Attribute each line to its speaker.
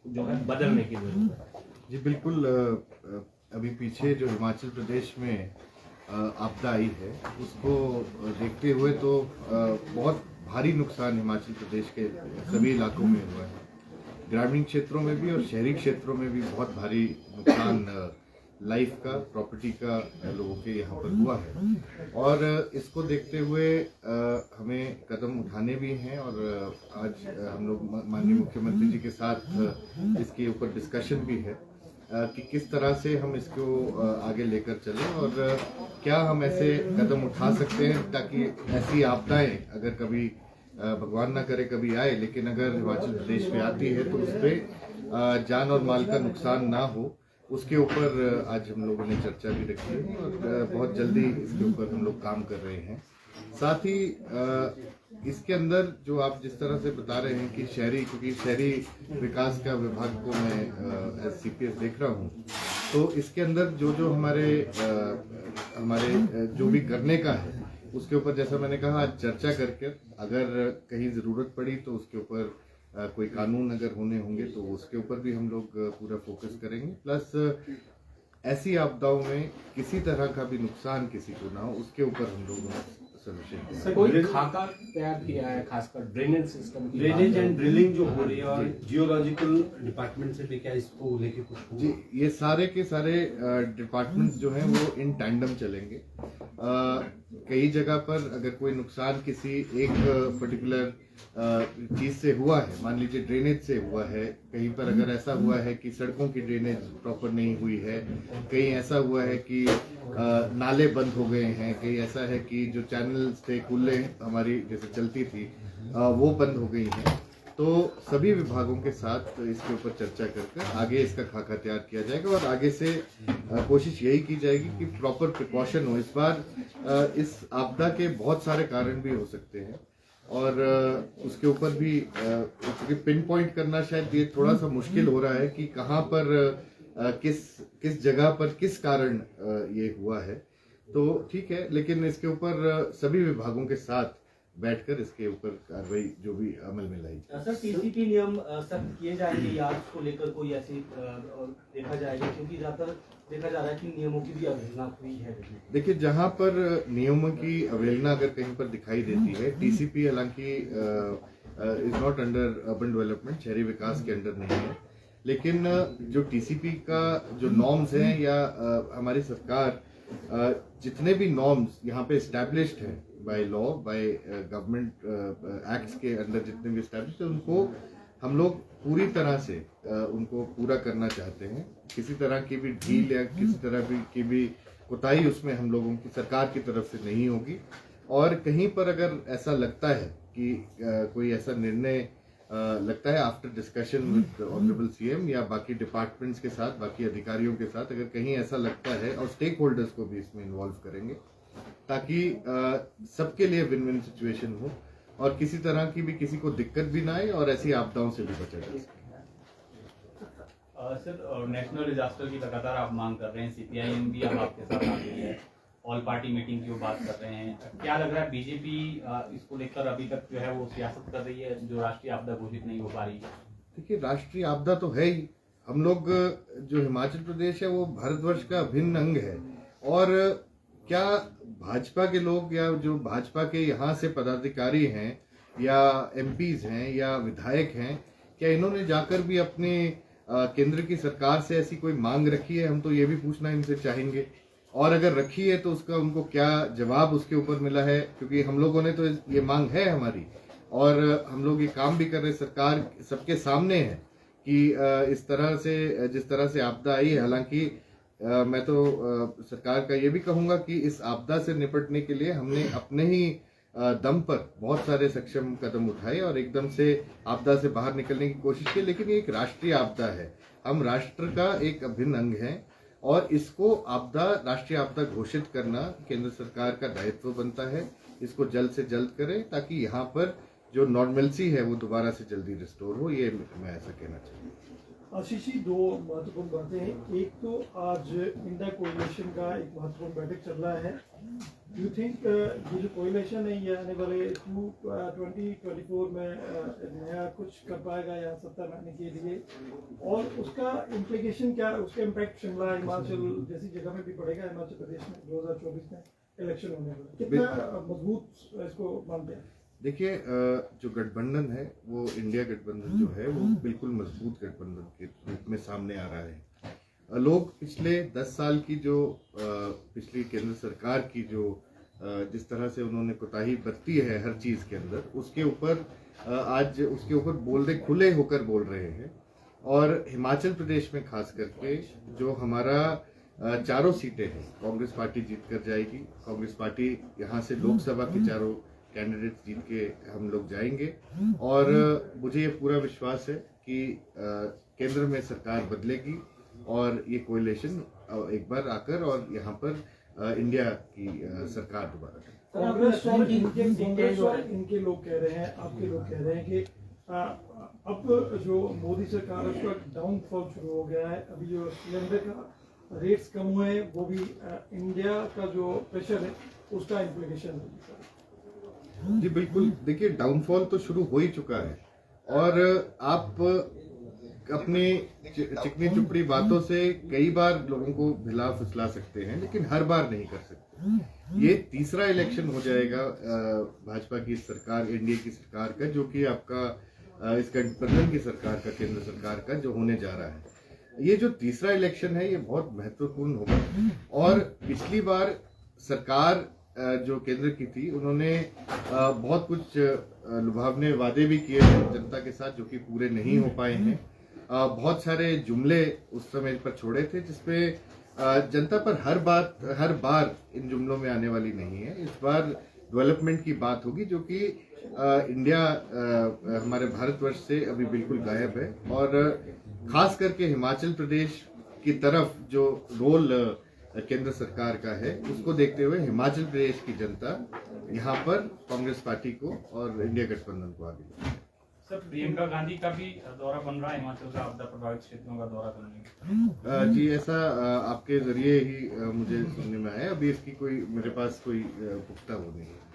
Speaker 1: जो है बदलने की जरूरत है?
Speaker 2: जी बिल्कुल। अभी पीछे जो हिमाचल प्रदेश में आपदा आई है उसको देखते हुए तो बहुत भारी नुकसान हिमाचल प्रदेश के सभी इलाकों में हुआ है। ग्रामीण क्षेत्रों में भी और शहरी क्षेत्रों में भी बहुत भारी नुकसान लाइफ का, प्रॉपर्टी का लोगों के यहाँ पर हुआ है। और इसको देखते हुए हमें कदम उठाने भी हैं और आज हम लोग माननीय मुख्यमंत्री जी के साथ इसके ऊपर डिस्कशन भी है कि किस तरह से हम इसको आगे लेकर चलें और क्या हम ऐसे कदम उठा सकते हैं ताकि ऐसी आपदाएं अगर कभी भगवान ना करे कभी आए, लेकिन अगर हिमाचल प्रदेश में आती है तो उस पर जान और माल का नुकसान ना हो, उसके ऊपर आज हम लोगों ने चर्चा भी रखी है और बहुत जल्दी इसके ऊपर हम लोग काम कर रहे हैं। साथ ही इसके अंदर जो आप जिस तरह से बता रहे हैं कि शहरी, क्योंकि शहरी विकास का विभाग को मैं एज CPS देख रहा हूँ, तो इसके अंदर जो जो हमारे जो भी करने का है उसके ऊपर जैसा मैंने कहा आज चर्चा करके अगर कहीं ज़रूरत पड़ी तो उसके ऊपर कोई कानून अगर होने होंगे तो उसके ऊपर भी हम लोग पूरा फोकस करेंगे। प्लस ऐसी आपदाओं में किसी तरह का भी नुकसान किसी को ना हो उसके ऊपर हम लोग सोल्यूशन।
Speaker 1: कोई खाका तैयार किया है खासकर ड्रेनेज सिस्टम की?
Speaker 3: ड्रेनेज एंड ड्रिलिंग जो हो रही है और जियोलॉजिकल डिपार्टमेंट से भी क्या इसको लेके कुछ हुआ?
Speaker 2: जी, ये सारे के सारे डिपार्टमेंट्स जो हैं वो इन टैंडम चलेंगे। कई जगह पर अगर कोई नुकसान किसी एक पर्टिकुलर चीज से हुआ है, मान लीजिए ड्रेनेज से हुआ है, कहीं पर अगर ऐसा हुआ है कि सड़कों की ड्रेनेज प्रॉपर नहीं हुई है, कहीं ऐसा हुआ है कि नाले बंद हो गए हैं, कहीं ऐसा है कि जो चैनल्स थे कूल्हे हमारी जैसे चलती थी वो बंद हो गई हैं, तो सभी विभागों के साथ इसके ऊपर चर्चा करके आगे इसका खाका तैयार किया जाएगा और आगे से कोशिश यही की जाएगी कि प्रॉपर प्रिकॉशन हो। इस बार इस आपदा के बहुत सारे कारण भी हो सकते हैं और उसके ऊपर भी क्योंकि पिन पॉइंट करना शायद ये थोड़ा सा मुश्किल हो रहा है कि कहाँ पर किस जगह पर किस कारण ये हुआ है, तो ठीक है, लेकिन इसके ऊपर सभी विभागों के साथ बैठकर इसके ऊपर कार्रवाई जो भी अमल में लाई।
Speaker 4: सर, TCP नियम सख्त किए जाएंगे या इसको लेकर कोई ऐसी देखा जाएगा, क्योंकि ज्यादातर देखा जा रहा है कि नियमों की भी अवहेलना हुई है।
Speaker 2: देखिए, जहां पर नियमों की अवहेलना अगर कहीं पर दिखाई देती है, TCP हालांकि is not under urban development, शहरी विकास के अंडर नहीं है, लेकिन जो TCP का जो नॉर्म्स हैं या हमारी सरकार जितने भी नॉर्म्स यहाँ पे एस्टैब्लिश्ड हैं by law, by government acts के अंदर जितने भी एस्टैब्लिश्ड हैं, उनको हम लोग पूरी तरह से उनको पूरा करना चाहते हैं। किसी तरह की भी ढील या किसी तरह की भी कोताही उसमें हम लोगों की सरकार की तरफ से नहीं होगी। और कहीं पर अगर ऐसा लगता है कि कोई ऐसा निर्णय लगता है after discussion with honourable CM या बाकी डिपार्टमेंट्स के साथ, बाकी अधिकारियों के साथ, अगर कहीं ऐसा लगता है, और स्टेक होल्डर्स को भी इसमें इन्वॉल्व करेंगे ताकि सबके लिए विन विन सिचुएशन हो और किसी तरह की भी किसी को दिक्कत भी ना आए और ऐसी आपदाओं से भी बचा जा सके।
Speaker 5: सर, नेशनल डिजास्टर की लगातार आप मांग कर रहे हैं, CPIM भी अब आपके साथ आ गई है, ऑल पार्टी मीटिंग की वो बात कर रहे हैं, क्या लग रहा है बीजेपी इसको लेकर अभी तक जो है वो सियासत कर रही है, जो राष्ट्रीय आपदा घोषित नहीं हो पा रही है?
Speaker 2: देखिए, राष्ट्रीय आपदा तो है ही। हम लोग जो हिमाचल प्रदेश है वो भारतवर्ष का अभिन्न अंग है, और क्या भाजपा के लोग या जो भाजपा के यहाँ से पदाधिकारी हैं या MPs हैं या विधायक हैं, क्या इन्होंने जाकर भी अपने केंद्र की सरकार से ऐसी कोई मांग रखी है? हम तो ये भी पूछना इनसे चाहेंगे, और अगर रखी है तो उसका उनको क्या जवाब उसके ऊपर मिला है, क्योंकि हम लोगों ने तो ये मांग है हमारी और हम लोग ये काम भी कर रहे, सरकार सबके सामने है कि इस तरह से जिस तरह से आपदा आई है, हालांकि मैं तो सरकार का ये भी कहूंगा कि इस आपदा से निपटने के लिए हमने अपने ही दम पर बहुत सारे सक्षम कदम उठाए और एकदम से आपदा से बाहर निकलने की कोशिश की, लेकिन ये एक राष्ट्रीय आपदा है, हम राष्ट्र का एक अभिन्न अंग है और इसको राष्ट्रीय आपदा घोषित करना केंद्र सरकार का दायित्व बनता है। इसको जल्द से जल्द करें ताकि यहाँ पर जो नॉर्मलसी है वो दोबारा से जल्दी रिस्टोर हो, ये मैं ऐसा कहना चाहूँगा।
Speaker 6: आशीष जी, दो महत्वपूर्ण बातें हैं। एक तो आज इंडिया कोऑर्डिनेशन का एक महत्वपूर्ण बैठक चल रहा है, यू थिंक ये जो कोयलेशन है ये आने वाले 2024 में नया कुछ कर पाएगा यहाँ सत्ता में आने के लिए, और उसका इम्प्लीकेशन क्या है, उसका इम्पैक्ट शिमला हिमाचल जैसी जगह में भी पड़ेगा? हिमाचल प्रदेश में 2024 में इलेक्शन होने वाला, कितना मजबूत इसको मानते हैं?
Speaker 2: देखिए, जो गठबंधन है वो इंडिया गठबंधन जो है वो बिल्कुल मजबूत गठबंधन के रूप में सामने आ रहा है। लोग पिछले 10 साल की जो पिछली केंद्र सरकार की जो जिस तरह से उन्होंने कोताही बरती है हर चीज के अंदर, उसके ऊपर आज उसके ऊपर खुले होकर बोल रहे हैं। और हिमाचल प्रदेश में खास करके जो हमारा 4 सीटें हैं, कांग्रेस पार्टी जीत कर जाएगी। कांग्रेस पार्टी यहाँ से लोकसभा के 4 कैंडिडेट जीत के हम लोग जाएंगे, और मुझे ये पूरा विश्वास है कि केंद्र में सरकार बदलेगी और ये कोएलिशन एक बार आकर और यहाँ पर इंडिया की सरकार दोबारा।
Speaker 6: कांग्रेस और इनके लोग कह रहे हैं, आपके लोग कह रहे हैं कि अब जो मोदी सरकार है उसका डाउनफॉल शुरू हो गया है। अभी जो सिलेंडर का रेट्स कम हुए हैं वो भी इंडिया का जो प्रेशर है उसका इम्प्लीकेशन है।
Speaker 2: जी बिल्कुल, देखिए डाउनफॉल तो शुरू हो ही चुका है, और आप अपनी चिकनी चुपड़ी बातों से कई बार लोगों को भिला फुसला सकते हैं, लेकिन हर बार नहीं कर सकते। ये तीसरा इलेक्शन हो जाएगा भाजपा की सरकार, एनडीए की सरकार का, जो कि आपका इस गठबंधन की सरकार का, केंद्र सरकार का जो होने जा रहा है। ये जो तीसरा इलेक्शन है ये बहुत महत्वपूर्ण होगा। और पिछली बार सरकार जो केंद्र की थी उन्होंने बहुत कुछ लुभावने वादे भी किए हैं जनता के साथ, जो कि पूरे नहीं हो पाए हैं। बहुत सारे जुमले उस समय पर छोड़े थे जिसपे जनता पर हर बार इन जुमलों में आने वाली नहीं है। इस बार डेवलपमेंट की बात होगी, जो कि इंडिया हमारे भारतवर्ष से अभी बिल्कुल गायब है। और खास करके हिमाचल प्रदेश की तरफ जो रोल केंद्र सरकार का है उसको देखते हुए हिमाचल प्रदेश की जनता यहाँ पर कांग्रेस पार्टी को और इंडिया गठबंधन को आगे।
Speaker 5: सर, प्रियंका गांधी का भी दौरा बन रहा है हिमाचल का, आपदा प्रभावित क्षेत्रों का दौरा करने।
Speaker 2: जी ऐसा आपके जरिए ही मुझे सुनने में आया। अभी इसकी कोई मेरे पास कोई पुख्ता वो नहीं है।